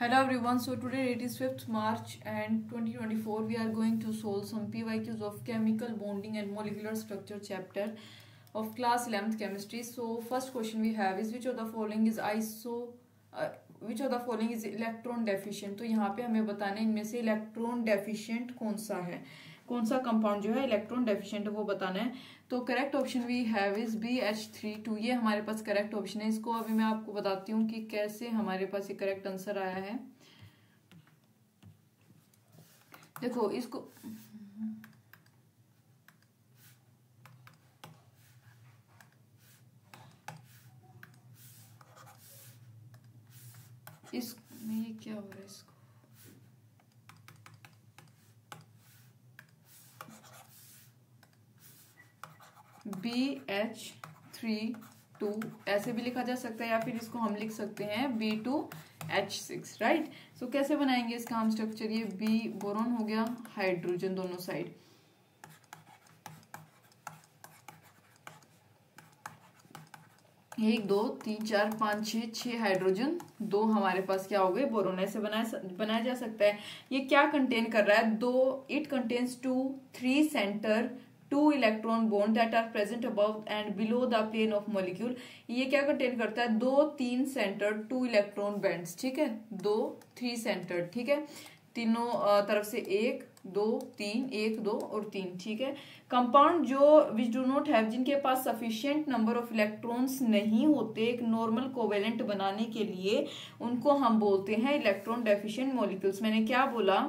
Hello everyone, so today it is 5th March and 2024. We are going to solve some PYQs of chemical bonding and molecular structure chapter of class 11th chemistry. So first question we have is which of the following is electron deficient. तो यहाँ पे हमें बताना है इनमें से electron deficient कौन सा है, कौन सा कंपाउंड जो है इलेक्ट्रॉन डेफिशिएंट वो बताना है। तो correct option we have is BH32, ये हमारे पास करेक्ट ऑप्शन है। इसको अभी मैं आपको बताती हूँ कि कैसे हमारे पास ये करेक्ट आंसर आया है। देखो इसको इसमें ये क्या हो रहा है, इसको BH32 ऐसे भी लिखा जा सकता है या फिर इसको हम लिख सकते हैं B2H6, राइट। सो कैसे बनाएंगे इसका हम स्ट्रक्चर, ये B बोरॉन हो गया, हाइड्रोजन दोनों साइड, एक दो तीन चार पाँच छह हाइड्रोजन, दो हमारे पास क्या हो गए बोरोन। ऐसे बनाया जा सकता है। ये क्या कंटेन कर रहा है, दो, it contains 2-3 centre 2 electron bond that are present above and below the plane of molecule. ये क्या कंटेन करता है, 2-3 सेंटर 2 इलेक्ट्रॉन बैंड्स, ठीक है, 2-3 सेंटर, ठीक है, तीनों तरफ से 1 2 3 1 2 और 3, ठीक है। कंपाउंड जो विच डू नॉट हैव, जिनके पास सफिशिएंट नंबर ऑफ इलेक्ट्रॉन्स नहीं होते एक नॉर्मल कोवेलेंट बनाने के लिए, उनको हम बोलते हैं इलेक्ट्रॉन डेफिशिएंट मॉलिक्यूल्स। मैंने क्या बोला,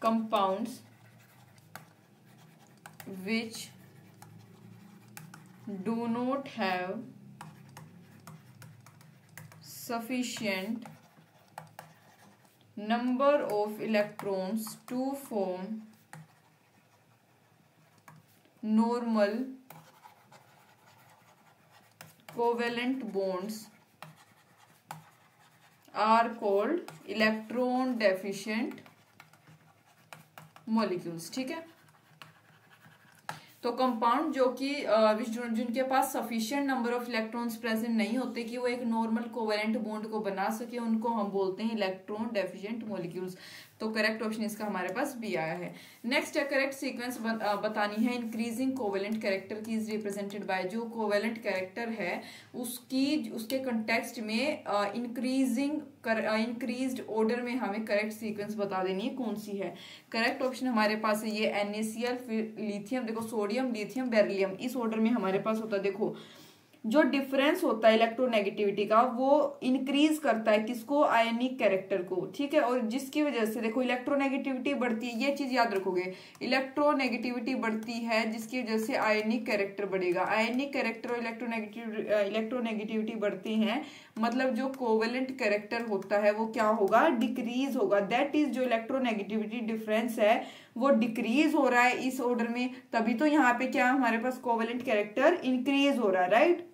compounds which do not have sufficient number of electrons to form normal covalent bonds are called electron deficient molecules, ठीक है। तो कंपाउंड जो कि जिनके पास sufficient number of electrons present नहीं होते कि वो एक नॉर्मल कोवेलेंट बॉन्ड को बना सके, उनको हम बोलते हैं इलेक्ट्रॉन डेफिशिएंट मॉलिक्यूल्स। तो करेक्ट ऑप्शन इसका हमारे पास बी आया है। नेक्स्ट है करेक्ट सीक्वेंस बतानी है इंक्रीजिंग कोवेलेंट कैरेक्टर की इज रिप्रेजेंटेड बाय, जो कोवेलेंट कैरेक्टर है उसके कंटेक्स्ट में इंक्रीज्ड ऑर्डर में हमें करेक्ट सीक्वेंस बता देनी है कौन सी है। करेक्ट ऑप्शन हमारे पास है ये NaCl, फिर लिथियम, देखो सोडियम लिथियम बेरिलियम, इस ऑर्डर में हमारे पास होता है। देखो जो डिफरेंस होता है इलेक्ट्रोनेगेटिविटी का वो इंक्रीज करता है किसको, आयनिक कैरेक्टर को, ठीक है। और जिसकी वजह से देखो इलेक्ट्रोनेगेटिविटी बढ़ती है, ये चीज याद रखोगे, इलेक्ट्रोनेगेटिविटी बढ़ती है जिसकी वजह से आयनिक कैरेक्टर बढ़ेगा। आयनिक कैरेक्टर और इलेक्ट्रोनेगेटिविटी बढ़ती हैं, मतलब जो कोवेलेंट कैरेक्टर होता है वो क्या होगा, डिक्रीज होगा। दैट इज जो इलेक्ट्रोनेगेटिविटी डिफरेंस है वो डिक्रीज हो रहा है इस ऑर्डर में, तभी तो यहाँ पे क्या हमारे पास कोवेलेंट कैरेक्टर इंक्रीज हो रहा है, राइट।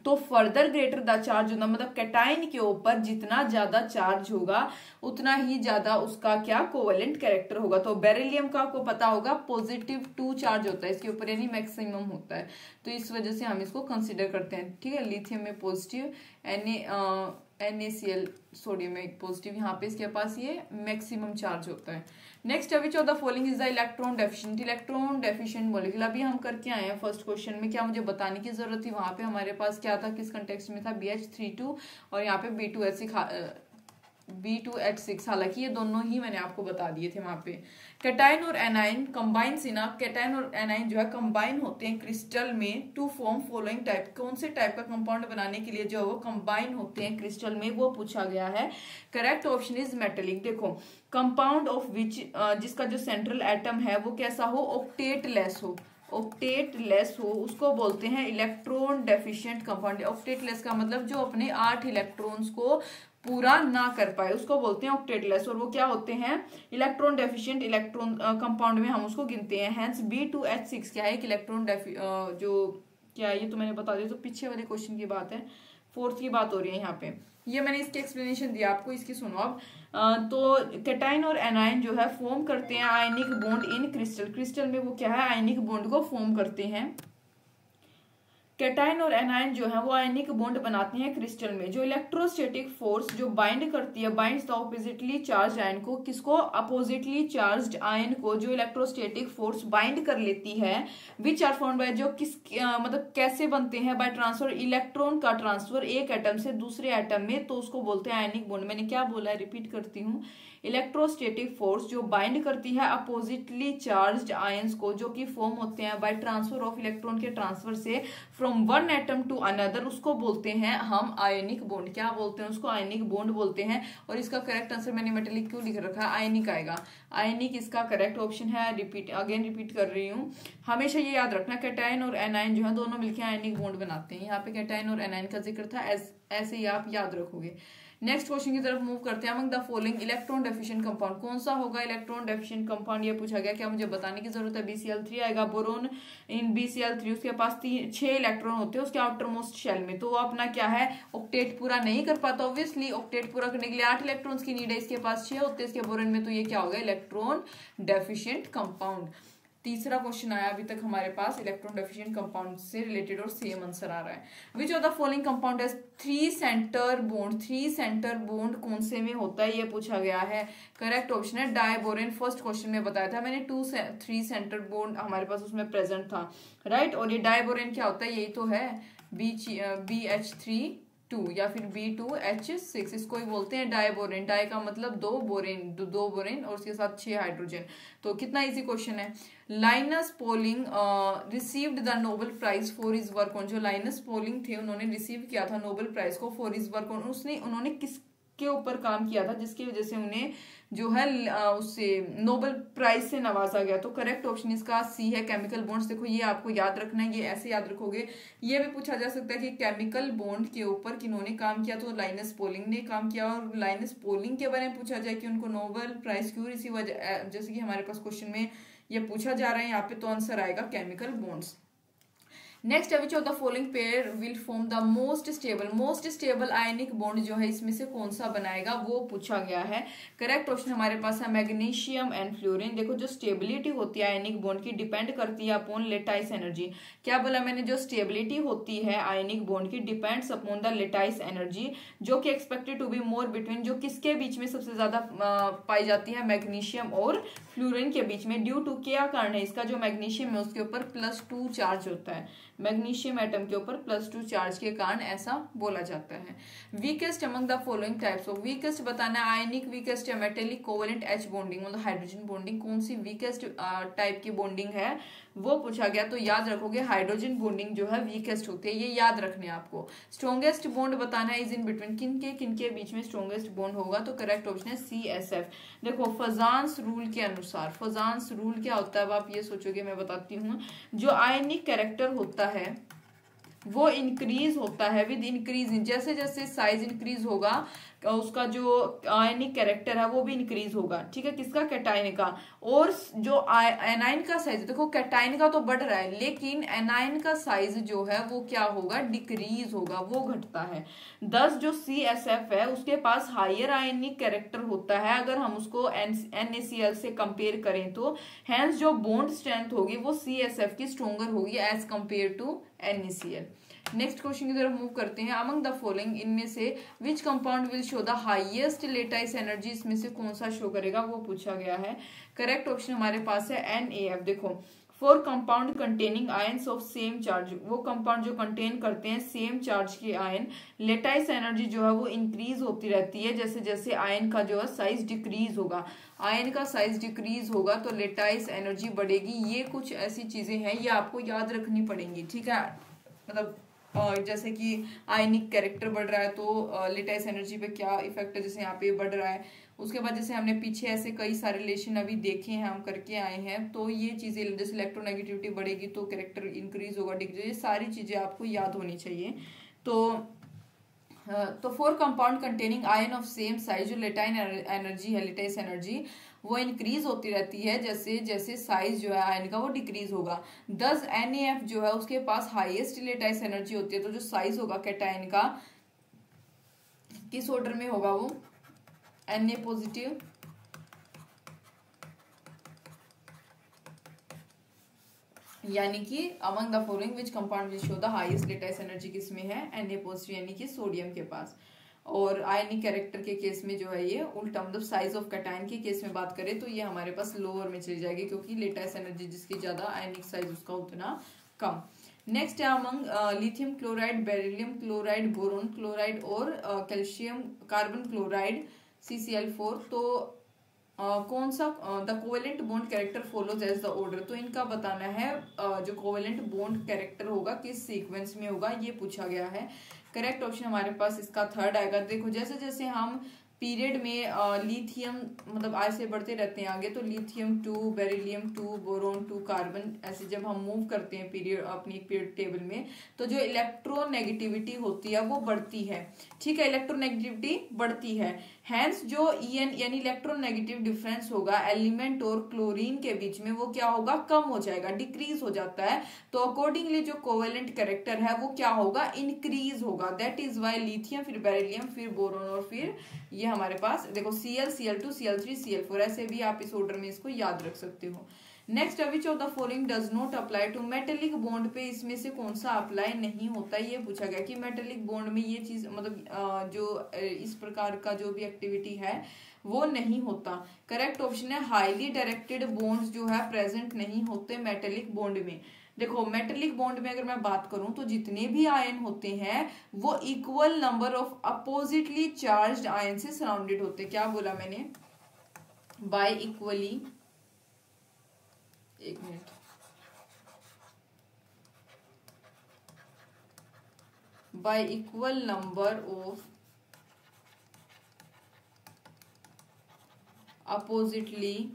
तो फर्दर ग्रेटर द चार्ज होगा, मतलब कैटाइन के ऊपर जितना ज्यादा चार्ज होगा उतना ही ज्यादा उसका क्या कोवेलेंट कैरेक्टर होगा। तो बेरिलियम का आपको पता होगा +2 चार्ज होता है इसके ऊपर, यानी मैक्सिमम होता है, तो इस वजह से हम इसको कंसिडर करते हैं, ठीक है। लिथियम में पॉजिटिव, NaCl सोडियम में पॉजिटिव, यहाँ पे इसके पास ये मैक्सिमम चार्ज होता है। Next which of the following is the electron deficient molecule. अभी हम करके आए हैं फर्स्ट क्वेश्चन में, क्या मुझे बताने की जरूरत थी, वहां पे हमारे पास क्या था, किस कंटेक्स्ट में था, BH32 और यहाँ पे B2H6, हालांकि ये दोनों ही मैंने आपको बता दिए थे वहां पे। कैटाइन और एनाइन कंबाइन सिना, कैटाइन और एनाइन जो है कंबाइन होते हैं क्रिस्टल में टू फॉर्म फॉलोइंग टाइप, कौन से टाइप का कंपाउंड बनाने के लिए जो वो कंबाइन होते हैं क्रिस्टल में, वो पूछा गया है। Correct option is metallic. देखो कंपाउंड ऑफ विच, जिसका जो सेंट्रल एटम है वो कैसा हो, ऑक्टेट लेस हो, उसको बोलते हैं electron deficient compound. Octet less का मतलब जो अपने 8 इलेक्ट्रॉन्स को पूरा ना कर पाए उसको बोलते हैं ऑक्टेटलेस, और वो क्या होते हैं, इलेक्ट्रॉन डेफिशिएंट इलेक्ट्रॉन कंपाउंड में हम उसको गिनते हैं। हेंस B2H6 क्या है, एक इलेक्ट्रॉन जो क्या है ये तो मैंने बता दिया, तो पीछे वाले क्वेश्चन की बात है, 4th की बात हो रही है यहाँ पे, ये मैंने इसकी एक्सप्लेनेशन दिया आपको, इसकी सुनो अब। तो कैटाइन और एनाइन जो है फॉर्म करते हैं आयनिक बॉन्ड इन क्रिस्टल में वो क्या है, आयनिक बॉन्ड को फॉर्म करते हैं। कैटायन और एनायन जो है वो आयनिक बॉन्ड बनाते हैं क्रिस्टल में। जो इलेक्ट्रोस्टैटिक फोर्स जो बाइंड करती है, binds the oppositely charge ion को, किसको? अपोजिटली चार्ज्ड आयन को जो इलेक्ट्रोस्टैटिक फोर्स बाइंड कर लेती है, विच आर फॉर्म्ड बाय, जो किस मतलब कैसे बनते हैं? बाय ट्रांसफर, इलेक्ट्रॉन का ट्रांसफर एक एटम से दूसरे एटम में, तो उसको बोलते हैं आयनिक बॉन्ड। मैंने क्या बोला है, रिपीट करती हूँ, इलेक्ट्रोस्टैटिक फोर्स जो बाइंड करती है अपोजिटली चार्ज्ड आयंस को, जो कि फॉर्म होते हैं बाय ट्रांसफर ऑफ इलेक्ट्रॉन के ट्रांसफर से from one atom to another, उसको बोलते हैं हम आयनिक बॉन्ड। क्या बोलते हैं उसको? आयनिक बॉन्ड बोलते हैं। और इसका करेक्ट आंसर मैंने मेटेलिक क्यों लिख रखा है? आयनिक आएगा। आयनिक इसका करेक्ट ऑप्शन है। रिपीट कर रही हूँ, हमेशा ये याद रखना, कैटायन और एनायन जो है दोनों मिलकर आयनिक बॉन्ड बनाते हैं। यहाँ पे कैटायन और एनायन का जिक्र था, ऐसे ही आप याद रखोगे। नेक्स्ट क्वेश्चन की तरफ मूव करते हैं। Among the following electron deficient compound, कौन सा होगा इलेक्ट्रॉन डेफिशिएंट कंपाउंड? ये पूछा गया। क्या मुझे बताने की जरूरत है? BCl3 आएगा। बोरोन इन BCl3 उसके पास 6 इलेक्ट्रॉन होते हैं उसके आउटर मोस्ट शेल में, तो वो अपना क्या है, ऑक्टेट पूरा नहीं कर पाता। ऑब्वियसली ऑक्टेट पूरा करने के लिए 8 इलेक्ट्रॉन्स की नीड है, इसके पास 6 होते हैं इसके बोरोन में, तो ये क्या होगा? Electron deficient compound. तीसरा क्वेश्चन आया अभी तक हमारे पास इलेक्ट्रॉन डेफिशिएंट कंपाउंड से रिलेटेड और सेम आंसर आ रहा है। Which of the following compound has 3 centre bond? 3 centre bond कौन से में होता है, ये पूछा गया है। करेक्ट ऑप्शन है डायबोरेन। फर्स्ट क्वेश्चन में बताया था मैंने 3 सेंटर बॉन्ड हमारे पास उसमें प्रेजेंट था, राइट। और ये डायबोरेन क्या होता है? यही तो है, BH3 या फिर B2H6, इसको ही बोलते हैं डायबोरेन। डाई का मतलब दो बोरेन और उसके साथ 6 हाइड्रोजन। तो कितना इजी क्वेश्चन है। Linus Pauling received the Nobel Prize for his work on, जो लाइनस पॉलिंग थे उन्होंने रिसीव किया था नोबेल प्राइज को फॉर हिज वर्क ऑन, उन्होंने किसके ऊपर काम किया था जिसकी वजह से उन्हें जो है उससे नोबेल प्राइज से नवाजा गया? तो करेक्ट ऑप्शन इसका सी है, केमिकल बॉन्ड्स। देखो ये आपको याद रखना है, ये ऐसे याद रखोगे। ये भी पूछा जा सकता है कि केमिकल बॉन्ड के ऊपर किन्होंने काम किया, तो लाइनस पॉलिंग ने काम किया। और लाइनस पॉलिंग के बारे में पूछा जाए कि उनको नोबेल प्राइज क्यों रिसीव हुआ, जैसे कि हमारे पास क्वेश्चन में ये पूछा जा रहा है यहाँ पे, तो आंसर आएगा केमिकल बॉन्ड्स। नेक्स्ट है which of the following pair will form the most stable ionic bond, जो है इसमें से कौन सा बनाएगा, वो पूछा गया है। करेक्ट ऑप्शन हमारे पास है मैग्नीशियम एंड फ्लोरीन। देखो जो स्टेबिलिटी होती है आयनिक बॉन्ड की डिपेंड करती है अपॉन लेटाइस एनर्जी। क्या बोला मैंने? जो स्टेबिलिटी होती है आयनिक बॉन्ड की depends upon the lattice energy, जो कि expected to be more between, जो किसके बीच में सबसे ज्यादा पाई जाती है? मैग्नीशियम और फ्लोरीन के बीच में। ड्यू टू क्या कारण है इसका? जो मैग्नीशियम है उसके ऊपर +2 चार्ज होता है, मैग्नीशियम एटम के ऊपर +2 चार्ज के कारण ऐसा बोला जाता है। Weakest among the following types of, weakest बताना है आयनिक वीकेस्ट या मेटेलिक कोवेलेंट H बॉन्डिंग, मतलब हाइड्रोजन बॉन्डिंग, कौन सी वीकेस्ट टाइप की बॉन्डिंग है वो पूछा गया। तो याद रखोगे हाइड्रोजन बॉन्डिंग जो है वीकेस्ट होती है, ये याद रखने आपको। स्ट्रॉन्गेस्ट बॉन्ड बताना है इज इन बिटवीन, किनके बीच में स्ट्रॉन्गेस्ट बॉन्ड होगा, तो करेक्ट ऑप्शन है CSF। देखो फजान्स रूल के अनुसार, फजान्स रूल क्या होता है अब आप ये सोचोगे, मैं बताती हूँ। जो आयनिक कैरेक्टर होता है वो इंक्रीज होता है विद इंक्रीजिंग, जैसे जैसे साइज इंक्रीज होगा उसका जो आयनिक कैरेक्टर है वो भी इंक्रीज होगा, ठीक है, किसका? कैटायन का। और जो एनायन का साइज, देखो कैटायन का तो बढ़ रहा है लेकिन एनायन का साइज जो है वो क्या होगा? डिक्रीज होगा, वो घटता है। 10 जो CSF है उसके पास हायर आयनिक कैरेक्टर होता है अगर हम उसको NaCl से कंपेयर करें तो, हेंस जो बॉन्ड स्ट्रेंथ होगी वो CSF की स्ट्रोंगर होगी as compare to NaCl। Next question की तरफ मूव करते हैं। अमंग द फॉलोइंग, इनमें से which compound will show the highest lattice energy, इसमें से कौन सा शो करेगा, वो पूछा गया है। करेक्ट ऑप्शन हमारे पास है NaF। देखो for compound containing ions of same charge, वो कंपाउंड जो कंटेन करते हैं सेम चार्ज के आयन, लेटाइस एनर्जी जो है वो इंक्रीज होती रहती है जैसे जैसे आयन का जो है साइज डिक्रीज होगा। आयन का साइज डिक्रीज होगा तो लेटाइस एनर्जी बढ़ेगी। ये कुछ ऐसी चीजें हैं ये आपको याद रखनी पड़ेंगी, ठीक है। मतलब जैसे कि आयनिक कैरेक्टर बढ़ रहा है तो लेटाइस एनर्जी पे क्या इफेक्ट है, जैसे यहाँ पे बढ़ रहा है। उसके बाद जैसे हमने पीछे ऐसे कई सारे रिलेशन अभी देखे हैं, हम करके आए हैं, तो ये चीजें जैसे इलेक्ट्रोनेगेटिविटी बढ़ेगी तो कैरेक्टर इंक्रीज होगा, डिक्रीज, ये सारी चीजें आपको याद होनी चाहिए। तो for compound containing ion of same size, जो लेटाइन एनर्जी है, लेटाइस एनर्जी वो इंक्रीज होती रहती है जैसे जैसे साइज जो है आयन का वो डिक्रीज होगा। 10 NaF जो है उसके पास हाईएस्ट लेटाइस एनर्जी होती है, तो जो साइज होगा कैटायन का किस ऑर्डर में होगा, वो Na यानी कि among the following which compound will show the highest lattice energy किसमें है, Na+, यानी कि सोडियम के पास। और आयनिक कैरेक्टर के केस में जो है ये उल्टा, मतलब साइज ऑफ कैटायन के केस में बात करें तो ये हमारे पास लोअर में चली जाएगी, क्योंकि लेटाइस एनर्जी जिसकी ज्यादा, आयनिक साइज उसका उतना कम। नेक्स्ट है among lithium chloride, beryllium chloride, boron chloride और कैल्शियम कार्बन क्लोराइड CCl4। तो कौन सा the covalent bond character follows as the order, तो इनका बताना है जो कोवेलेंट बॉन्ड कैरेक्टर होगा किस सीक्वेंस में होगा, ये पूछा गया है। करेक्ट ऑप्शन हमारे पास इसका थर्ड आएगा। देखो जैसे जैसे हम पीरियड में लिथियम मतलब ऐसे बढ़ते रहते हैं आगे, तो लिथियम 2, बेरिलियम 2, बोरोन 2, कार्बन, ऐसे जब हम मूव करते हैं पीरियड अपनी पीरियड टेबल में, तो जो इलेक्ट्रोनेगेटिविटी होती है वो बढ़ती है। ठीक है, इलेक्ट्रोनेगेटिविटी बढ़ती है। हैंस जो En यानी इलेक्ट्रोनेगेटिव डिफरेंस होगा एलिमेंट और क्लोरीन के बीच में, वो क्या होगा, कम हो जाएगा, डिक्रीज हो जाता है। तो अकॉर्डिंगली जो कोवेलेंट कैरेक्टर है वो क्या होगा, इंक्रीज होगा। दैट इज वाई लिथियम, फिर बेरिलियम, फिर बोरोन और फिर ये हमारे पास देखो Cl, Cl2, Cl3, Cl4, ऐसे भी आप इस ऑर्डर में इसको याद रख सकते हो। Next, which of the following does not apply to metallic bond, पे इसमें से कौन सा अप्लाई नहीं होता, ये पूछा गया कि मेटेलिक बॉन्ड में ये चीज मतलब जो इस प्रकार का जो भी एक्टिविटी है वो नहीं होता। करेक्ट ऑप्शन है हाईली डायरेक्टेड बॉन्ड्स जो है प्रेजेंट नहीं होते मेटेलिक बॉन्ड में। देखो मेटेलिक बॉन्ड में अगर मैं बात करूं तो जितने भी आयन होते हैं वो equal number of oppositely charged ion से सराउंडेड होते हैं। क्या बोला मैंने, बाय इक्वली, एक minute, by equal number of oppositely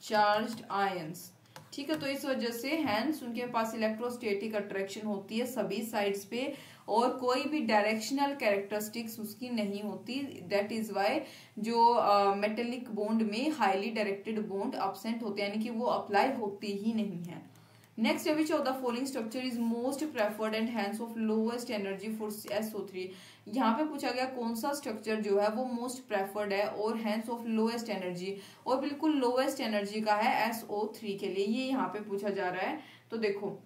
charged ions. ठीक है, तो इस वजह से हैंस उनके पास इलेक्ट्रोस्टैटिक अट्रैक्शन होती है सभी साइड्स पे, और कोई भी डायरेक्शनल कैरेक्टरिस्टिक्स उसकी नहीं होती। दैट इज वाई जो मेटेलिक बॉन्ड में हाईली डायरेक्टेड बॉन्ड अब्सेंट होते हैं, यानी कि वो अप्लाई होते ही नहीं है। Next, which of the following structure is most preferred and hence of lowest energy for SO3। यहाँ पे पूछा गया कौन सा स्ट्रक्चर जो है वो मोस्ट प्रेफर्ड है और हैंस ऑफ लोएस्ट एनर्जी, और बिल्कुल लोएस्ट एनर्जी का है SO3 के लिए, ये यहाँ पे पूछा जा रहा है। तो देखो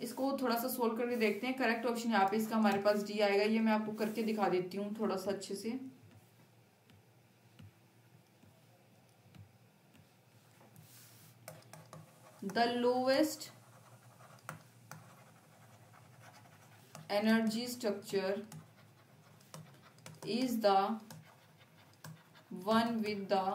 इसको थोड़ा सा सोल्व करके देखते हैं। करेक्ट ऑप्शन यहाँ पे इसका हमारे पास D आएगा। ये मैं आपको करके दिखा देती हूँ थोड़ा सा अच्छे से। The lowest energy structure is the one with the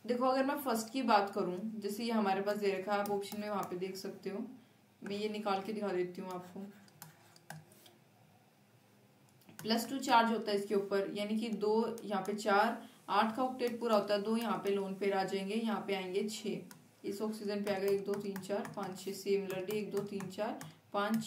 देखो अगर मैं फर्स्ट की बात करूं, जैसे ये हमारे पास दे रखा है, आप ऑप्शन में वहां पे देख सकते हो, मैं ये निकाल के दिखा देती हूँ आपको। +2 चार्ज होता है इसके ऊपर, यानी कि 2 यहाँ पे 4, 8 का ऑक्टेट पूरा होता है, 2 यहाँ पे लोन पेयर आ जाएंगे, यहाँ पे आएंगे 6, इस ऑक्सीजन पे आ गए 1 2 3 4 5 6, सिमिलरली 1 2 3 4 5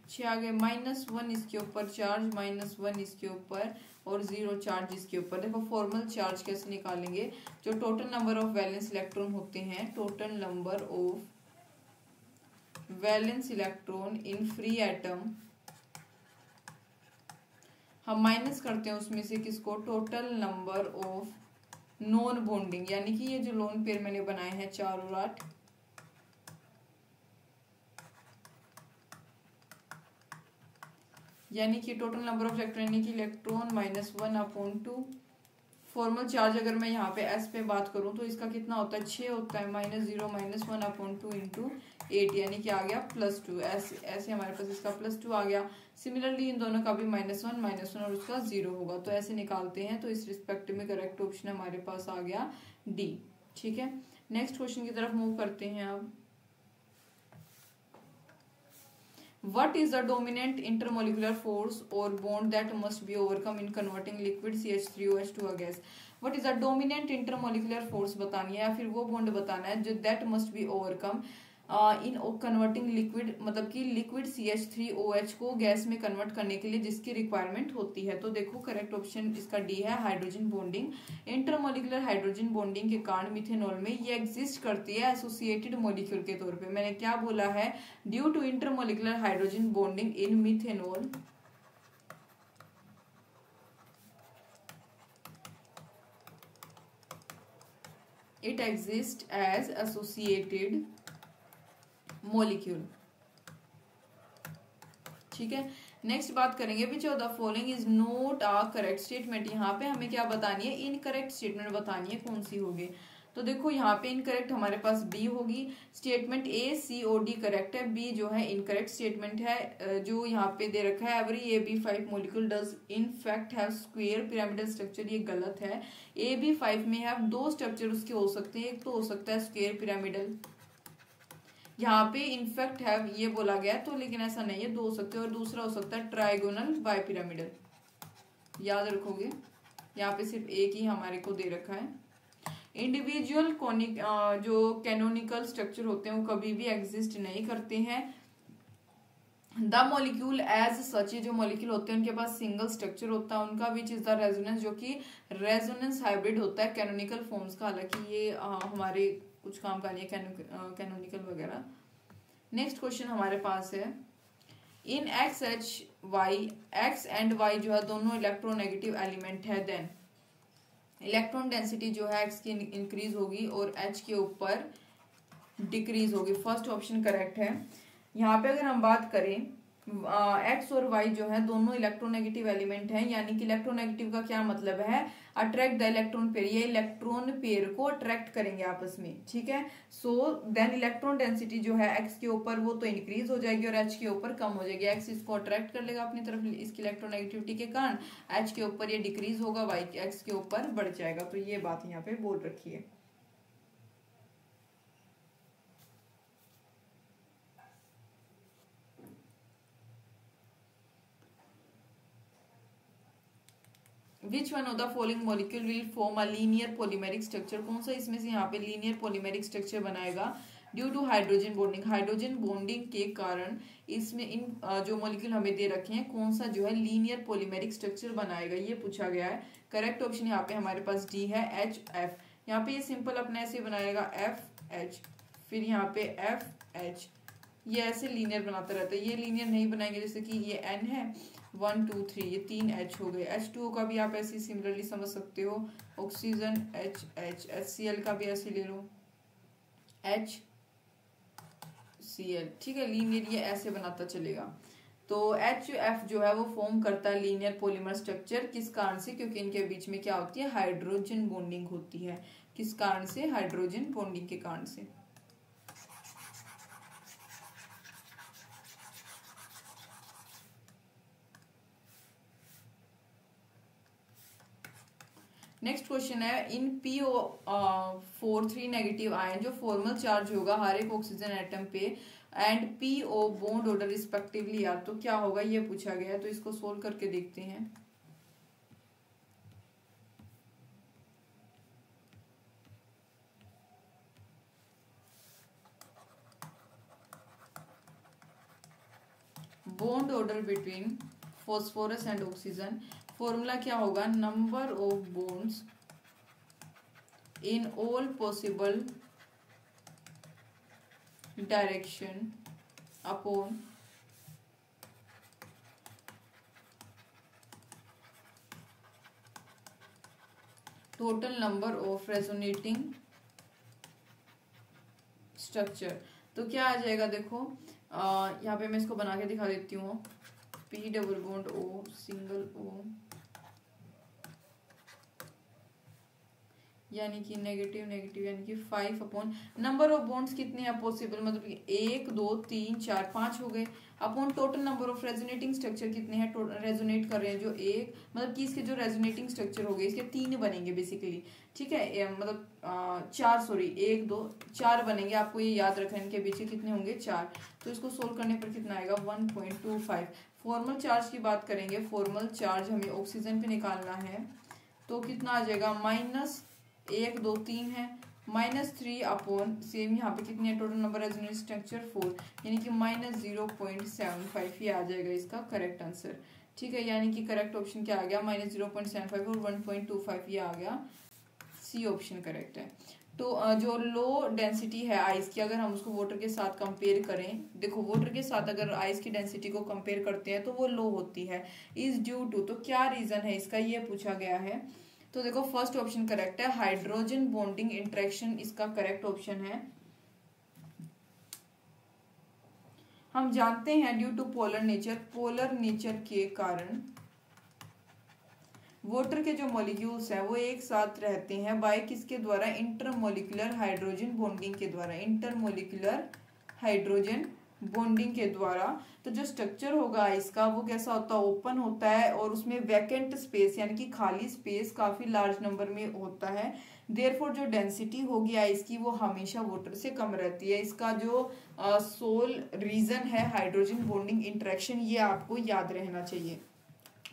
6 आ गए। -1 इसके ऊपर चार्ज, -1 इसके ऊपर और 0 चार्ज इसके ऊपर। देखो फॉर्मल चार्ज कैसे निकालेंगे, जो total number of valence electron होते हैं, total number of valence electron in free atom, हम माइनस करते हैं उसमें से किसको, total number of non bonding, यानी कि ये जो लोन पेयर मैंने बनाए हैं 4 और 8, यानी कि टोटल नंबर ऑफ इलेक्ट्रॉन यानी कि इलेक्ट्रॉन -1/2। फॉर्मल चार्ज अगर मैं यहाँ पे S पे बात करूँ तो इसका कितना होता है, 6 होता है, -0 -1/2 इंटू 8, यानी कि आ गया +2। ऐसे हमारे पास इसका +2 आ गया। सिमिलरली इन दोनों का भी -1 और उसका 0 होगा, तो ऐसे निकालते हैं। तो इस रिस्पेक्ट में करेक्ट ऑप्शन हमारे पास आ गया D। ठीक है, नेक्स्ट क्वेश्चन की तरफ मूव करते हैं अब। What is the dominant intermolecular force or bond that must be overcome in converting liquid CH3OH to a gas? What is the dominant intermolecular force बतानी है, या फिर वो बॉन्ड बताना है जो that must be overcome। In converting liquid, मतलब कि लिक्विड CH3OH को गैस में कन्वर्ट करने के लिए जिसकी रिक्वायरमेंट होती है। तो देखो करेक्ट ऑप्शन इसका डी है, hydrogen bonding. Intermolecular hydrogen bonding के कारण मिथेनॉल में ये एग्जिस्ट करती है एसोसिएटेड मॉलिक्यूल के तौर पे। मैंने क्या बोला है, due to intermolecular hydrogen bonding in methanol it exists as associated molecule। ठीक है, नेक्स्ट बात करेंगे विच of the following is not a correct statement. यहाँ पे हमें क्या बतानी है, इनकरेक्ट स्टेटमेंट बतानी है, कौन सी होगी। तो देखो यहाँ पे इनकरेक्ट हमारे पास बी होगी। स्टेटमेंट A-C-O-D करेक्ट है, बी जो है इनकरेक्ट स्टेटमेंट है। जो यहाँ पे दे रखा है every AB5 molecule does in fact have square pyramidal structure, ये गलत है। AB5 में है दो स्ट्रक्चर उसके हो सकते हैं, एक तो हो सकता है स्क्वायर पिरामिडल, यहाँ पे इनफैक्ट है ये बोला गया तो, लेकिन ऐसा नहीं है, दो हो सकते हैं। और दूसरा हो सकता है ट्राइगोनल बाय पिरामिडल, याद रखोगे। यहाँ पे सिर्फ एक ही हमारे को दे रखा है। इंडिविजुअल कॉनिक जो कैनोनिकल स्ट्रक्चर होते हैं वो कभी भी एग्जिस्ट नहीं करते हैं। द मॉलिक्यूल एज सच, जो मॉलिक्यूल होते हैं उनके पास सिंगल स्ट्रक्चर होता है उनका, विच इज द रेजोनेंस, जो कि रेजोनेंस हाइब्रिड होता है कैनोनिकल फॉर्म्स का। हालांकि ये हमारे कुछ काम का नहीं है कैनोनिकल वगैरह। नेक्स्ट क्वेश्चन हमारे पास है, इन X एंड Y जो है दोनों इलेक्ट्रोनेगेटिव एलिमेंट है, देन इलेक्ट्रॉन डेंसिटी जो है X की इंक्रीज होगी और H के ऊपर डिक्रीज होगी। फर्स्ट ऑप्शन करेक्ट है। यहाँ पे अगर हम बात करें X और Y जो है दोनों इलेक्ट्रोनेगेटिव एलिमेंट हैं, यानी कि इलेक्ट्रोनेगेटिव का क्या मतलब है, अट्रैक्ट द इलेक्ट्रॉन पेयर, ये इलेक्ट्रॉन पेयर को अट्रैक्ट करेंगे आपस में। ठीक है, सो देन इलेक्ट्रॉन डेंसिटी जो है X के ऊपर वो तो इंक्रीज हो जाएगी और H के ऊपर कम हो जाएगी। X इसको अट्रैक्ट कर लेगा अपनी तरफ इसकी इलेक्ट्रोनेगेटिविटी के कारण, H के ऊपर ये डिक्रीज होगा, X के ऊपर बढ़ जाएगा। तो ये बात यहाँ पे बोल रखी है। Which one of the following molecule will form a linear polymeric structure, कौन सा इसमें से यहाँ पे लीनियर पॉलीमेरिक स्ट्रक्चर बनाएगा, due to hydrogen bonding, hydrogen bonding के कारण इसमें इन जो मॉलिक्यूल हमें दे रखे हैं कौन सा जो है लीनियर पॉलीमेरिक स्ट्रक्चर बनाएगा, ये पूछा गया है। करेक्ट ऑप्शन यहाँ पे हमारे पास डी है, HF। यहाँ पे ये सिंपल अपने ऐसे बनाएगा FH, फिर यहाँ पे FH, ये ऐसे लीनियर बनाता रहता है। ये लीनियर नहीं बनाएंगे, जैसे कि ये N है 1 2 3, ये 3 H हो गए। H2O का भी आप ऐसे सिमिलरली समझ सकते हो, ऑक्सीजन HH, HCl का भी ऐसे ले लो HCl। ठीक है, लीनियर ये ऐसे बनाता चलेगा। तो HF जो है वो फॉर्म करता है लीनियर पॉलीमर स्ट्रक्चर, किस कारण से, क्योंकि इनके बीच में क्या होती है, हाइड्रोजन बॉन्डिंग होती है। किस कारण से, हाइड्रोजन बॉन्डिंग के कारण से। नेक्स्ट क्वेश्चन है, इन PO4 नेगेटिव आयन जो फॉर्मल चार्ज होगा हर एक ऑक्सीजन एटम पे and PO bond order respectively यार, तो क्या होगा ये पूछा गया है। तो इसको सोल्व करके देखते हैं। Bond order between phosphorus and oxygen, formula क्या होगा, number of bonds in all possible direction upon total number of resonating structure. तो क्या आ जाएगा, देखो यहाँ पे मैं इसको बना के दिखा देती हूँ। P double bond O single O, यानी कि नेगेटिव नेगेटिव, यानी कि 5 अपॉन नंबर ऑफ बॉन्ड्स कितने हैं पॉसिबल, मतलब 1 2 3 4 5 हो गए, upon total number of resonating structure कितने हैं, रेजोनेट कर रहे हैं जो एक, मतलब कि इसके जो रेजोनेटिंग स्ट्रक्चर हो गए इसके 3 बनेंगे बेसिकली। ठीक है, मतलब 4 सॉरी 1 2 4 बनेंगे, आपको ये याद रखना है इनके बीच कितने होंगे 4। तो इसको सोल्व करने पर कितना आएगा 1.25। फॉर्मल चार्ज की बात करेंगे, फॉर्मल चार्ज हमें ऑक्सीजन पे निकालना है, तो कितना आ जाएगा -1 2 3 है -3 अपॉन सेम यहाँ पे कितनी है टोटल नंबर रेजोनेंस स्ट्रक्चर 4, यानी कि -0.75 ये आ जाएगा इसका करेक्ट आंसर। ठीक है, यानी कि करेक्ट ऑप्शन क्या आ गया -0.75 और 1.25 ये आ गया, सी ऑप्शन करेक्ट है। तो जो लो डेंसिटी है आइस की, अगर हम उसको वाटर के साथ कंपेयर करें, देखो वाटर के साथ अगर आइस की डेंसिटी को कंपेयर करते हैं तो वो लो होती है, इज ड्यू टू, तो क्या रीजन है इसका ये पूछा गया है। तो देखो फर्स्ट ऑप्शन करेक्ट है, हाइड्रोजन बॉन्डिंग इंटरेक्शन इसका करेक्ट ऑप्शन है। हम जानते हैं ड्यू टू पोलर नेचर के कारण वाटर के जो मॉलिक्यूल्स हैं वो एक साथ रहते हैं बाय किसके द्वारा, इंटरमोलिकुलर हाइड्रोजन बॉन्डिंग के द्वारा, इंटरमोलिकुलर हाइड्रोजन बॉन्डिंग के द्वारा। तो जो स्ट्रक्चर होगा इसका वो कैसा होता है, ओपन होता है और उसमें वैकेंट स्पेस यानी कि खाली स्पेस काफी लार्ज नंबर में होता है। देयरफॉर जो डेंसिटी होगी आइस की वो हमेशा वाटर से कम रहती है। इसका जो सोल रीजन है हाइड्रोजन बॉन्डिंग इंटरेक्शन, ये आपको याद रहना चाहिए।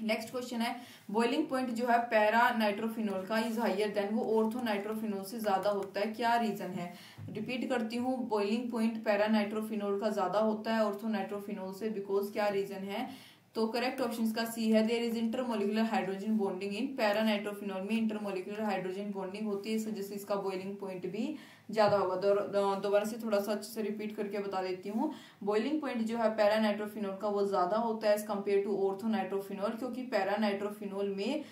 नेक्स्ट क्वेश्चन है, बॉइलिंग पॉइंट जो है पैरा नाइट्रोफिनोल का इज हायर देन, वो ऑर्थो नाइट्रोफिनोल से ज्यादा होता है, क्या रीजन है। रिपीट करती हूँ, बॉइलिंग पॉइंट पैरा नाइट्रोफिनोल का ज्यादा होता है ऑर्थो नाइट्रोफिनोल से, बिकॉज क्या रीजन है। तो करेक्ट ऑप्शन इसका सी है, there is intermolecular hydrogen bonding in para nitrophenol में इंटरमोलिकुलर हाइड्रोजन बॉन्डिंग होती है, इस वजह से इसका बॉइलिंग पॉइंट भी ज्यादा होगा। दोबारा से थोड़ा सा अच्छे से रिपीट करके बता देती हूँ, बॉइलिंग पॉइंट जो है पैरा नाइट्रोफिनोल का वो ज्यादा होता है as compare to ortho nitrophenol, क्योंकि पैरा नाइट्रोफिनोल में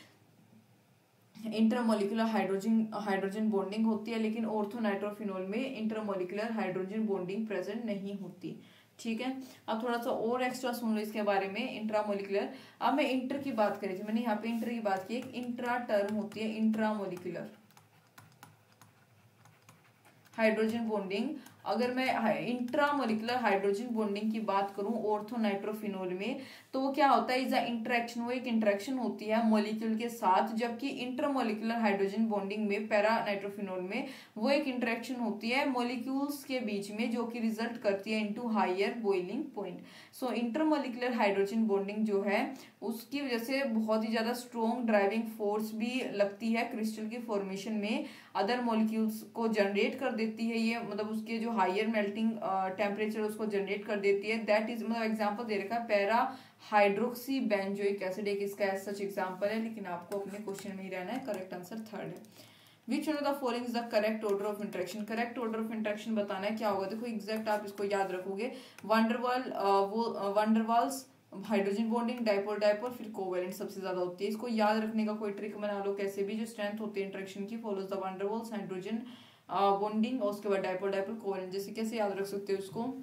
इंटरमोलिकुलर हाइड्रोजन बॉन्डिंग होती है, लेकिन ऑर्थो नाइट्रोफिनोल में इंटरमोलिकुलर हाइड्रोजन बॉन्डिंग प्रेजेंट नहीं होती। ठीक है, अब थोड़ा सा और एक्स्ट्रा सुन लो इसके बारे में, इंट्रामोलिकुलर। अब मैं इंटर की बात करी थी, मैंने यहाँ पे इंटर की बात की, एक इंट्रा टर्म होती है इंट्रामोलिकुलर हाइड्रोजन बॉन्डिंग। अगर मैं इंट्रामोलिकुलर हाइड्रोजन बॉन्डिंग की बात करूं ऑर्थो नाइट्रोफिनोल में, तो वो क्या होता है, इज अ इंटरेक्शन, वो एक इंटरेक्शन होती है मॉलिक्यूल के साथ, जबकि इंटरमोलिकुलर हाइड्रोजन बॉन्डिंग में पैरा नाइट्रोफिनोल में वो एक इंटरेक्शन होती है मॉलिक्यूल्स के बीच में, जो कि रिजल्ट करती है इनटू हायर बॉइलिंग पॉइंट। सो इंटरमोलिकुलर हाइड्रोजन बॉन्डिंग जो है उसकी वजह से बहुत ही ज्यादा स्ट्रॉन्ग ड्राइविंग फोर्स भी लगती है क्रिस्टल की फॉर्मेशन में, अदर मॉलिक्यूल्स को जनरेट कर देती है ये, मतलब उसके जो हायर मेल्टिंग टेम्परेचर उसको जनरेट कर देती है। दैट इज, मतलब एग्जांपल दे रखा है पैरा हाइड्रोक्सी बेंजोइक एसिड, एक इसका सच एग्जांपल है, लेकिन आपको अपने क्वेश्चन में ही रहना है। करेक्ट आंसर थर्ड है। Which one of the following is the correct order of interaction, correct order of interaction बताना है, क्या होगा। देखो एग्जैक्ट आप इसको याद रखोगे, वंडरवाल्स हाइड्रोजन बॉन्डिंग, डाइपोल डाइपोल, फिर कोवेलेंट सबसे ज्यादा होती है। इसको याद रखने का कोई ट्रिक बना लो, कैसे भी जो स्ट्रेंथ होती है इंटरेक्शन की फॉलोज द वंडरवाल्स हाइड्रोजन बॉन्डिंग, और उसके बाद डाइपोल डाइपोल कोवेलेंट, जैसे कैसे याद रख सकते हो उसको।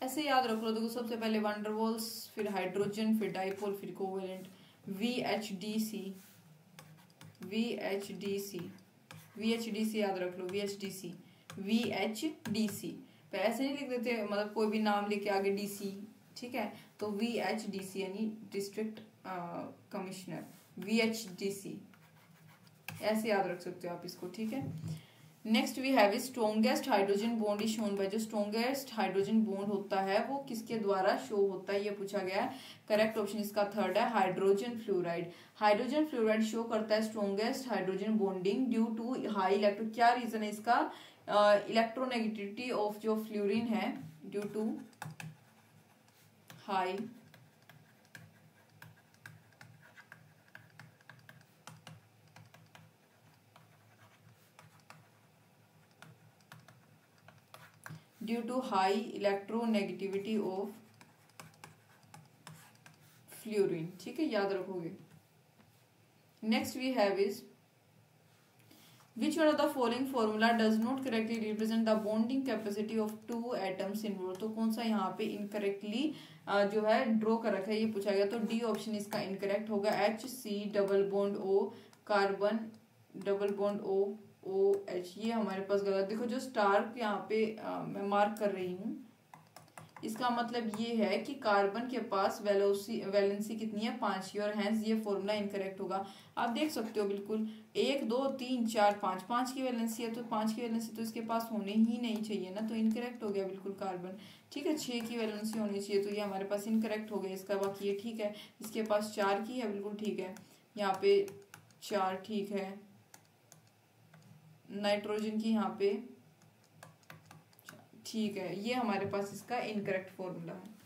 ऐसे याद रख लो, देखो सबसे पहले वंडरवॉल्स, फिर हाइड्रोजन, फिर डाइपोल, फिर कोवेलेंट, VHDC, VHDC, VHDC याद रख लो, VHDC, VHDC। तो ऐसे नहीं लिख देते, मतलब कोई भी नाम लेके आगे DC, ठीक है, तो VHDC यानी डिस्ट्रिक्ट कमिश्नर, VHDC ऐसे याद रख सकते हो आप इसको। ठीक है, next we have strongest hydrogen bond is shown by, जो स्ट्रोंगेस्ट हाइड्रोजन बॉन्ड होता है वो किसके द्वारा शो होता है, ये पूछा गया है। करेक्ट ऑप्शन इसका थर्ड है, hydrogen fluoride. Hydrogen fluoride show करता है strongest hydrogen bonding due to high electro, क्या रीजन है इसका, इलेक्ट्रोनेगेटिविटी ऑफ जो फ्लोरीन है, due to high due to high electronegativity of fluorine. ठीक है, याद रखोगे। Next we have is which one of the following formula does not correctly represent the bonding capacity of two atoms involve, तो कौन सा यहाँ पे इनकरेक्टली जो है ड्रॉ कर रखा है, ये पूछा गया। तो डी ऑप्शन इसका इनकरेक्ट होगा, HC double bond O, carbon double bond OH, ये हमारे पास गलत। देखो जो स्टार यहाँ पे मैं मार्क कर रही हूँ, इसका मतलब ये है कि कार्बन के पास वैलेंसी कितनी है, 5 की, और हैंस ये फॉर्मूला इनकरेक्ट होगा। आप देख सकते हो बिल्कुल 1 2 3 4 5, 5 की वैलेंसी है, तो 5 की वैलेंसी तो इसके पास होने ही नहीं चाहिए ना, तो इनकरेक्ट हो गया बिल्कुल कार्बन। ठीक है, 6 की वैलेंसी होनी चाहिए, तो ये हमारे पास इनकरेक्ट हो गया इसका। बाकी ये ठीक है, इसके पास 4 की है, बिल्कुल ठीक है, यहाँ पे 4 ठीक है। नाइट्रोजन की यहाँ पे ठीक है, ये हमारे पास इसका इनकरेक्ट फॉर्मूला है।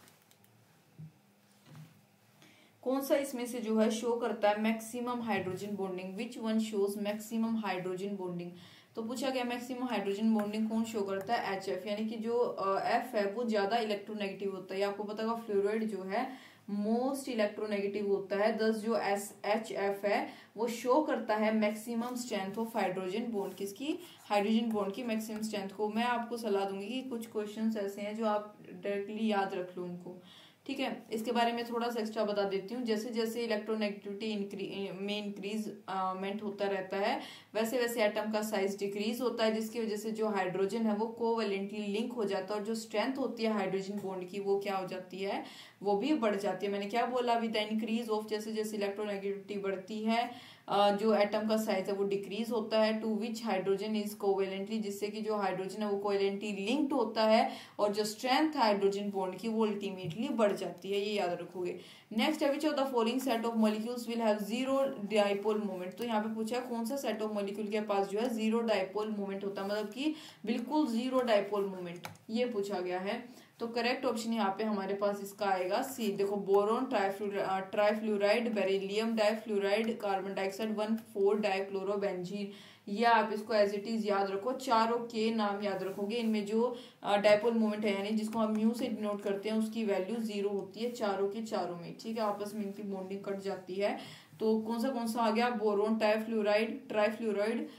कौन सा इसमें से जो है शो करता है maximum hydrogen bonding, which one shows maximum hydrogen bonding. तो पूछा गया मैक्सिमम हाइड्रोजन बॉन्डिंग कौन शो करता है, HF, यानी कि जो F है वो ज्यादा इलेक्ट्रोनेगेटिव होता है। आपको पता होगा फ्लोराइड जो है मोस्ट इलेक्ट्रोनेगेटिव होता है, दस जो HF है वो शो करता है maximum strength of hydrogen bond, किसकी, हाइड्रोजन बॉन्ड की मैक्सिमम स्ट्रेंथ को। मैं आपको सलाह दूंगी कि कुछ क्वेश्चंस ऐसे हैं जो आप डायरेक्टली याद रख लो उनको। ठीक है, इसके बारे में थोड़ा सा एक्स्ट्रा बता देती हूँ। जैसे जैसे इलेक्ट्रोनेगेटिविटी में इंक्रीजमेंट होता रहता है, वैसे वैसे एटम का साइज डिक्रीज होता है, जिसकी वजह से जो हाइड्रोजन है वो कोवैलेंटली लिंक हो जाता है, और जो स्ट्रेंथ होती है हाइड्रोजन बॉन्ड की वो क्या हो जाती है, वो भी बढ़ जाती है। मैंने क्या बोला अभी, द इंक्रीज ऑफ, जैसे जैसे इलेक्ट्रोनेगेटिविटी बढ़ती है जो एटम का साइज है वो डिक्रीज होता है, to which hydrogen is covalently, जिससे कि जो हाइड्रोजन है वो कोवैलेंटली लिंक्ड होता है, और जो स्ट्रेंथ हाइड्रोजन बॉन्ड की वो अल्टीमेटली बढ़ जाती है, ये याद रखोगे। नेक्स्ट है which of the following set of molecules will have zero dipole moment. तो यहाँ पे पूछा है कौन सा सेट ऑफ मॉलिक्यूल के पास जो है जीरो डाइपोल मोमेंट होता है, मतलब कि बिल्कुल जीरो डाइपोल मोमेंट, ये पूछा गया है। तो करेक्ट ऑप्शन यहाँ पे हमारे पास इसका आएगा सी। देखो boron, trifluoride, beryllium difluoride, carbon dioxide 1,4 dichlorobenzene, ये आप इसको एज इट इज याद रखो। चारों के नाम याद रखोगे, इनमें जो डाइपोल मोमेंट है यानी जिसको हम म्यू से डिनोट करते हैं उसकी वैल्यू 0 होती है चारों के चारों में। ठीक है, आपस में इनकी बॉन्डिंग कट जाती है। तो कौन सा आ गया, boron trifluoride,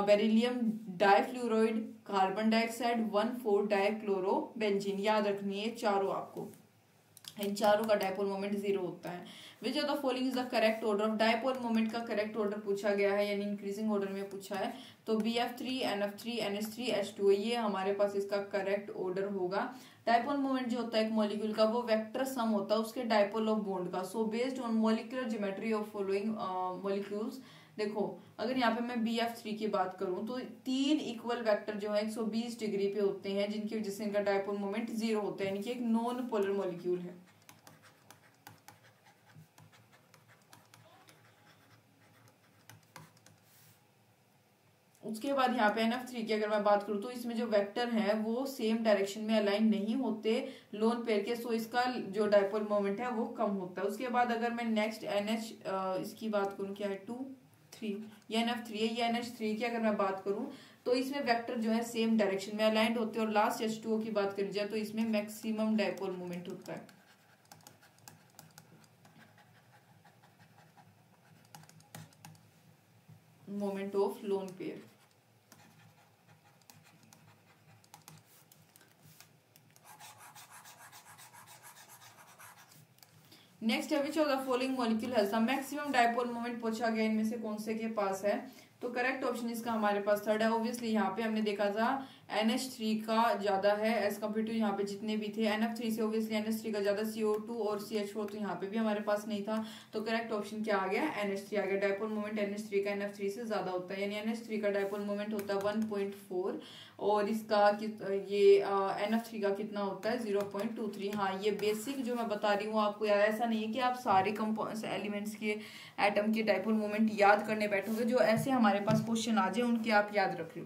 beryllium difluoride, carbon dioxide 1,4 dichlorobenzene, याद रखनी है चारों आपको, इन चारों का डाइपोल मोमेंट 0 होता है। Which of the following is the correct order of dipole moment, का करेक्ट ऑर्डर पूछा गया है, यानी इंक्रीजिंग ऑर्डर में पूछा है। तो BF3 NF3 NH3 H2, ये हमारे पास इसका करेक्ट ऑर्डर होगा। डाइपोल मोमेंट जो होता है एक मॉलिक्यूल का वो वेक्टर सम होता है उसके डाइपोल ऑफ बॉन्ड का। So based on molecular geometry of following molecules, देखो अगर यहाँ पे मैं BF3 की बात करूं तो 3 इक्वल वेक्टर जो है 120 डिग्री पे होते हैं, जिनकी वजह से इनका डाइपोल मोमेंट 0 होता है, यानी कि एक नॉन पोलर मॉलिक्यूल है। उसके बाद यहाँ पे NF3 की अगर मैं बात करूँ तो इसमें जो वेक्टर है वो सेम डायरेक्शन में अलाइन नहीं होते लोन पेयर के, सो इसका जो डाइपोल मोमेंट है वो कम होता है। उसके बाद अगर मैं नेक्स्ट NH इसकी बात करूँ, क्या है 2 3, ये NF3 है, ये NH3 की अगर मैं बात करूँ तो इसमें वेक्टर जो है सेम डायरेक्शन में अलाइंड होते हैं। और लास्ट H2O की बात करी जाए तो इसमें मैक्सिमम डाइपोल मोमेंट होता है। Moment of lone pair. Next है which of the following molecule has the maximum dipole moment, पूछा गया इनमें से कौन से के पास है। तो करेक्ट ऑप्शन इसका हमारे पास थर्ड है। ऑब्वियसली यहाँ पे हमने देखा था NH3 का ज्यादा है एज कम्पेयर टू यहाँ पे जितने भी थे NF3 से, ऑब्वियसली NH3 का ज्यादा, CO2 और CH4 तो यहाँ पे भी हमारे पास नहीं था। तो करेक्ट ऑप्शन क्या आ गया, NH3 आ गया। डाइपोल मोमेंट NH3 का NF3 से ज्यादा होता है, यानी NH3 का डाइपोल मोमेंट होता है 1.4 और इसका ये NF3 का कितना होता है 0.23। हाँ, ये बेसिक जो मैं बता रही हूँ आपको यार, ऐसा नहीं है कि आप सारे कंपाउंड एलिमेंट्स के एटम के डाइपोल मोमेंट याद करने बैठोगे, जो ऐसे हमारे पास क्वेश्चन आ जाए उनके आप याद रख लो।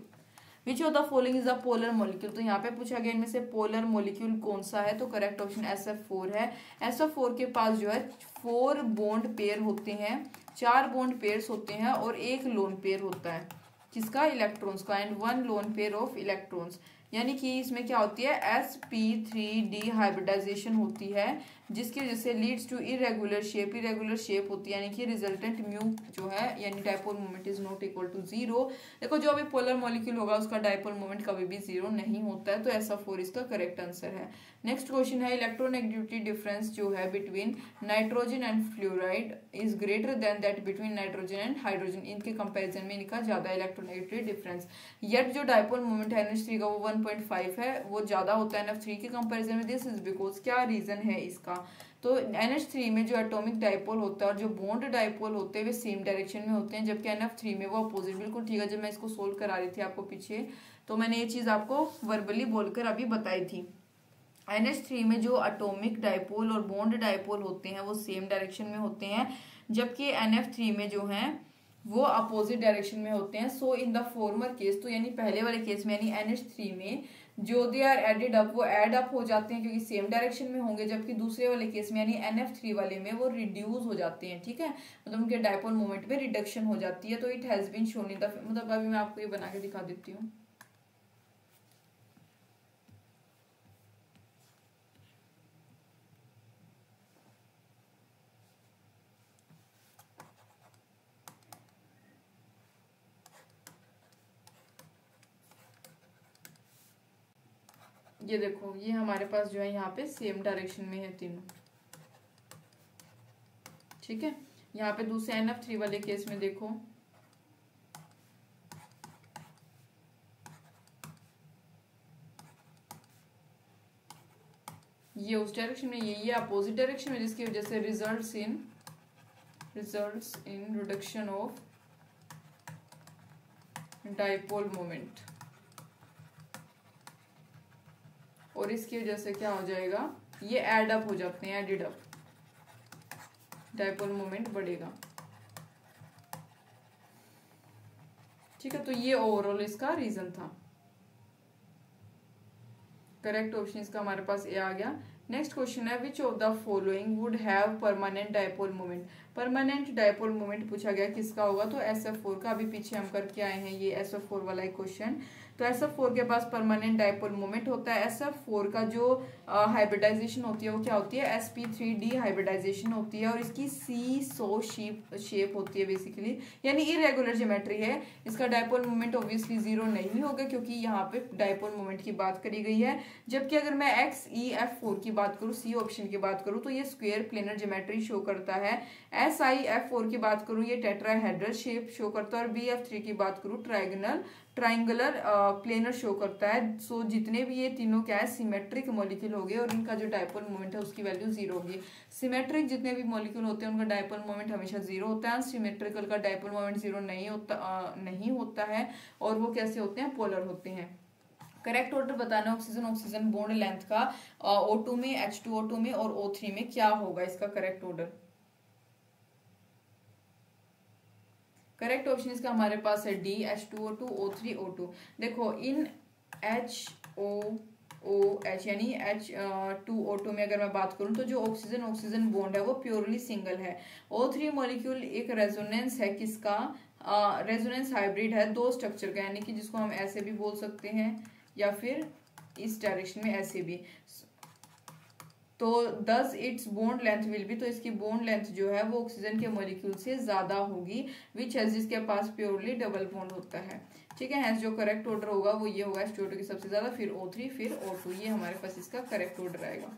Which of the following is a polar molecule, तो यहाँ पे पूछा गया इनमें से पोलर मॉलिक्यूल कौन सा है। तो करेक्ट ऑप्शन SF4 है। SF4 के पास जो है 4 बॉन्ड पेयर होते हैं, 4 बॉन्ड पेयर्स होते हैं और 1 लोन पेयर होता है, किसका, इलेक्ट्रॉन्स का, and 1 lone pair of electrons. यानी कि इसमें क्या होती है sp3d हाइब्रिडाइजेशन होती है, जिसकी वजह से लीड्स टू इरेगुलर शेप होती है, यानी कि रिजल्टेंट म्यू जो है यानी dipole moment is not equal to 0। देखो जो अभी पोलर मॉलिक्यूल होगा उसका डाइपोल मोमेंट कभी भी 0 नहीं होता है, तो SF4 इसका करेक्ट आंसर है। नेक्स्ट क्वेश्चन है इलेक्ट्रोनेगेटिविटी डिफरेंस जो है between nitrogen and fluoride is greater than that between nitrogen and hydrogen, इनके कंपेरिजन में इनका ज्यादा इलेक्ट्रोनेगेटिविटी डिफरेंस, येट जो डाइपोल मोमेंट है NH3 का वो 1.5 है, वो ज़्यादा होता है NF3 के कंपैरिजन में। दिस इज बिकॉज, क्या रीज़न है इसका, तो NH3 में जो एटॉमिक डाइपोल होता है और जो बॉन्ड डाइपोल होते हैं वे सेम डायरेक्शन में होते हैं, जबकि NF3 में वो अपोजिट। बिल्कुल ठीक है, जब मैं इसको सोल्व करा रही थी आपको पीछे, तो मैंने ये चीज़ आपको वर्बली बोलकर अभी बताई थी। NH3 में जो एटॉमिक डाइपोल और बॉन्ड डाइपोल होते हैं वो सेम डायरेक्शन में होते हैं, जबकि NF3 में जो है वो अपोजिट डायरेक्शन में होते हैं। सो इन द फॉर्मर केस, तो यानी पहले वाले केस में यानी NH3 में जो दे आर एडेड अप, वो एड अप हो जाते हैं क्योंकि सेम डायरेक्शन में होंगे, जबकि दूसरे वाले केस में यानी NF3 वाले में वो रिड्यूस हो जाते हैं। ठीक है, मतलब उनके डाइपोल मोमेंट में रिडक्शन हो जाती है। तो it has been shown in the, मतलब अभी मैं आपको ये बना के दिखा देती हूँ। ये देखो, ये हमारे पास जो है यहाँ पे सेम डायरेक्शन में है तीनों। ठीक है, यहाँ पे दूसरे NF3 वाले केस में देखो, ये उस डायरेक्शन में, ये अपोजिट डायरेक्शन में, जिसकी वजह से results in reduction of dipole moment, और इसकी वजह से क्या हो जाएगा, ये एड अप हो जाते हैं, एडेड अप, डाइपोल मोमेंट बढ़ेगा। ठीक है, तो ये ओवरऑल इसका रीजन था। करेक्ट ऑप्शन इसका हमारे पास ए आ गया। नेक्स्ट क्वेश्चन है, which of the following would have permanent dipole moment. Permanent dipole moment पूछा गया, किसका होगा, तो SF4 का। अभी पीछे हम करके आए हैं ये SF4 वाला एक क्वेश्चन। तो SF4 के पास परमानेंट डाइपोल मोमेंट होता है। SF4 का जो हाइब्रिडाइजेशन होती है वो क्या होती है, sp3d हाइब्रिडाइजेशन होती है, और इसकी सीसो शेप होती है बेसिकली, यानी इरेगुलर ज्योमेट्री है। इसका डाइपोल मोमेंट ऑब्वियसली जीरो नहीं होगा क्योंकि यहाँ पे डाइपोल मोमेंट की बात करी गई है। जबकि अगर मैं XeF4 की बात करूँ, सी ऑप्शन की बात करूँ, तो ये स्क्वायर प्लेनर ज्योमेट्री शो करता है। SiF4 की बात करूँ, ये टेट्राहेड्रल शेप शो करता है, और BF3 की बात करूँ ट्राइंगुलर प्लेनर शो करता है। सो जितने भी ये तीनों क्या है, सिमेट्रिक मॉलिक्यूल हो गए, और इनका जो डाइपोल मोमेंट है उसकी वैल्यू जीरो होगी। सिमेट्रिक जितने भी मॉलिक्यूल होते हैं उनका डाइपोल मोमेंट हमेशा जीरो होता है। सिमेट्रिकल का डाइपोल मोमेंट जीरो नहीं होता है, और वो कैसे होते हैं, पोलर होते हैं। करेक्ट ऑर्डर बताना ऑक्सीजन बॉन्ड लेंथ का O2 में, H2O2 में और O3 में क्या होगा इसका करेक्ट ऑर्डर। करेक्ट ऑप्शन इसका हमारे पास है D, H2O2, O3, O2। देखो, इन HOOH यानी H2O2 में अगर मैं बात करूं तो जो ऑक्सीजन बॉन्ड है वो प्योरली सिंगल है। O3 मॉलिक्यूल एक रेजोनेंस है, किसका, रेजोनेंस हाइब्रिड है दो स्ट्रक्चर का, यानी कि जिसको हम ऐसे भी बोल सकते हैं या फिर इस डायरेक्शन में ऐसे भी। तो दस it's bond length will be, तो इसकी बॉन्ड लेंथ जो है वो ऑक्सीजन के मॉलिक्यूल से ज्यादा होगी, विच है जिसके पास प्योरली डबल बॉन्ड होता है। ठीक है, जो करेक्ट ऑर्डर होगा वो ये होगा, H2O2 की सबसे ज्यादा, फिर O3, फिर O2, ये हमारे पास इसका करेक्ट ऑर्डर आएगा।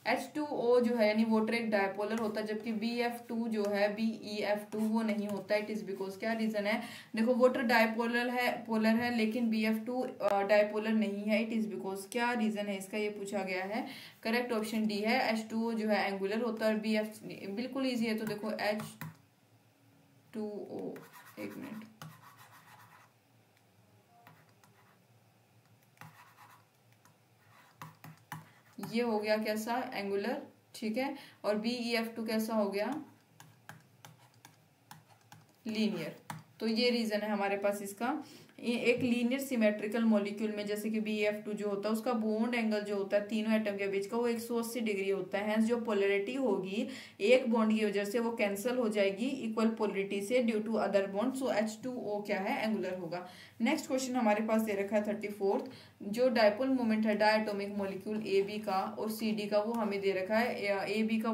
H2O जो है यानी वाटर एक डायपोलर होता है, जबकि BF2 जो है BeF2 वो नहीं होता। इट इज बिकॉज, क्या रीजन है, देखो वाटर डायपोलर है लेकिन BF2 डायपोलर नहीं है। इट इज बिकॉज, क्या रीजन है इसका, ये पूछा गया है। करेक्ट ऑप्शन D है, H2O जो है एंगुलर होता है और BF बिल्कुल ईजी है। तो देखो H2O, एक मिनट, ये हो गया कैसा, एंगुलर। ठीक है, और BeF2 कैसा हो गया, लीनियर। तो ये रीजन है हमारे पास इसका। एक लीनियर सिमेट्रिकल मॉलिक्यूल में जैसे कि BeF2 जो होता है उसका बॉन्ड एंगल जो होता है तीनों एटम के बीच का वो 180 डिग्री होता है। जो पोलैरिटी होगी एक बॉन्ड की वजह से वो कैंसिल हो जाएगी इक्वल पोलैरिटी से due to other bond. So H2O क्या है, एंगुलर होगा। नेक्स्ट क्वेश्चन हमारे पास दे रखा है 34th, जो डायपोल मोमेंट है डायटोमिक मॉलिक्यूल AB का और CD का वो हमें दे रखा है। AB का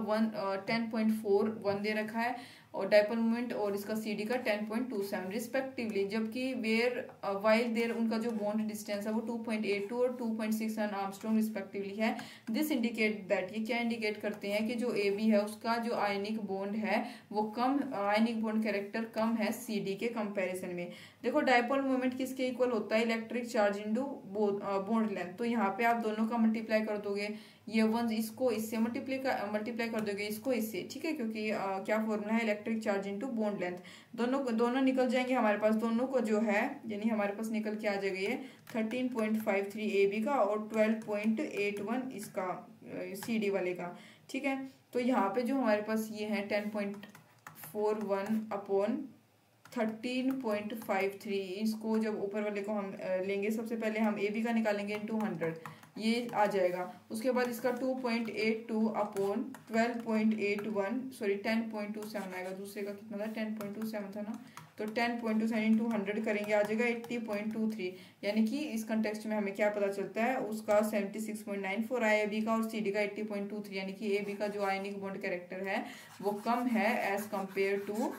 10.41 दे रखा है और डायपोल मोमेंट और इसका CD का 10.27 रिस्पेक्टिवली, जबकि वेयर वाइल देयर उनका जो बॉन्ड डिस्टेंस है वो 2.82 और 2.61 आर्मस्ट्रॉन्ग रिस्पेक्टिवली है। दिस इंडिकेट दैट, ये क्या इंडिकेट करते हैं कि जो AB है उसका जो आयनिक बॉन्ड है वो कम, आयनिक बॉन्ड कैरेक्टर कम है CD के कंपैरिजन में। देखो डायपोल मोमेंट किसके इक्वल होता है, electric charge into bond length. तो यहाँ पे आप दोनों का मल्टीप्लाई कर दोगे, ये वन इसको इससे मल्टीप्लाई कर दोगे, इसको इससे, ठीक है, क्योंकि क्या फॉर्मूला है, electric charge into bond length. दोनों निकल जाएंगे हमारे पास, दोनों को जो है यानी हमारे पास निकल के आ जाएगा ये 13.53 AB का और 12.81 इसका CD वाले का, ठीक है। तो यहाँ पे जो हमारे पास ये है 10.41 अपॉन 13.53, इसको जब ऊपर वाले को हम लेंगे, सबसे पहले हम AB का निकालेंगे इनटू 100, ये आ जाएगा। उसके बाद इसका 2.82 अपॉन 12.81 सॉरी 10.27 आएगा, दूसरे का कितना था 10.27 था ना, तो 10.27 इंटू 100 करेंगे, आ जाएगा 80.23। यानी कि इस कंटेक्स्ट में हमें क्या पता चलता है, उसका 76.94 आया AB का और CD का 80.23, यानी कि AB का जो आयनिक बॉन्ड कैरेक्टर है वो कम है एज कंपेयर टू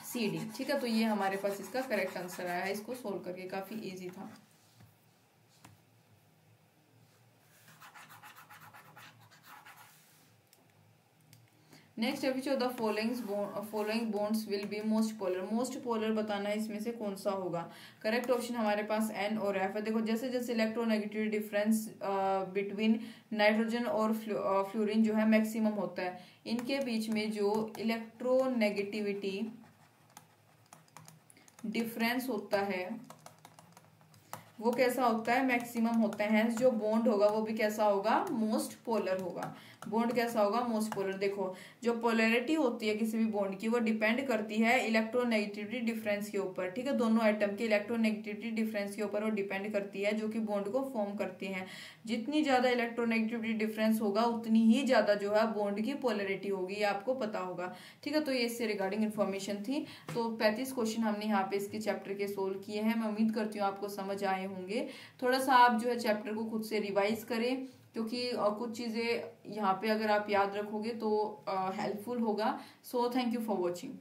CD, ठीक है। तो ये हमारे पास इसका करेक्ट आंसर आया है, इसको सोल्व करके, काफी इजी था। नेक्स्ट है which of the following bonds will be most polar. Most polar बताना है इसमें से कौन सा होगा। करेक्ट ऑप्शन हमारे पास N और F है। देखो जैसे जैसे इलेक्ट्रोनेगेटिविटी डिफरेंस बिटवीन नाइट्रोजन और फ्लोरीन जो है मैक्सिमम होता है, इनके बीच में जो इलेक्ट्रोनेगेटिविटी डिफरेंस होता है वो कैसा होता है, मैक्सिमम होता है। जो बॉन्ड होगा वो भी कैसा होगा, मोस्ट पोलर होगा। बॉन्ड कैसा होगा, मोस्ट पोलर। देखो जो पोलैरिटी होती है किसी भी बॉन्ड की वो डिपेंड करती है इलेक्ट्रोनेगेटिविटी डिफरेंस के ऊपर, ठीक है। दोनों एटम के इलेक्ट्रोनेगेटिविटी डिफरेंस के ऊपर वो डिपेंड करती है, जो कि बॉन्ड को फॉर्म करते हैं। जितनी ज्यादा इलेक्ट्रोनेगेटिविटी डिफरेंस होगा उतनी ही ज्यादा जो है बॉन्ड की पोलैरिटी होगी, ये आपको पता होगा, ठीक है। तो ये इससे रिगार्डिंग इन्फॉर्मेशन थी। तो 35 क्वेश्चन हमने यहाँ पे इसके चैप्टर के सोल्व किए हैं। मैं उम्मीद करती हूँ आपको समझ आए होंगे। थोड़ा सा आप जो है चैप्टर को खुद से रिवाइज करें, क्योंकि कुछ चीजें यहाँ पे अगर आप याद रखोगे तो हेल्पफुल होगा। So thank you for watching.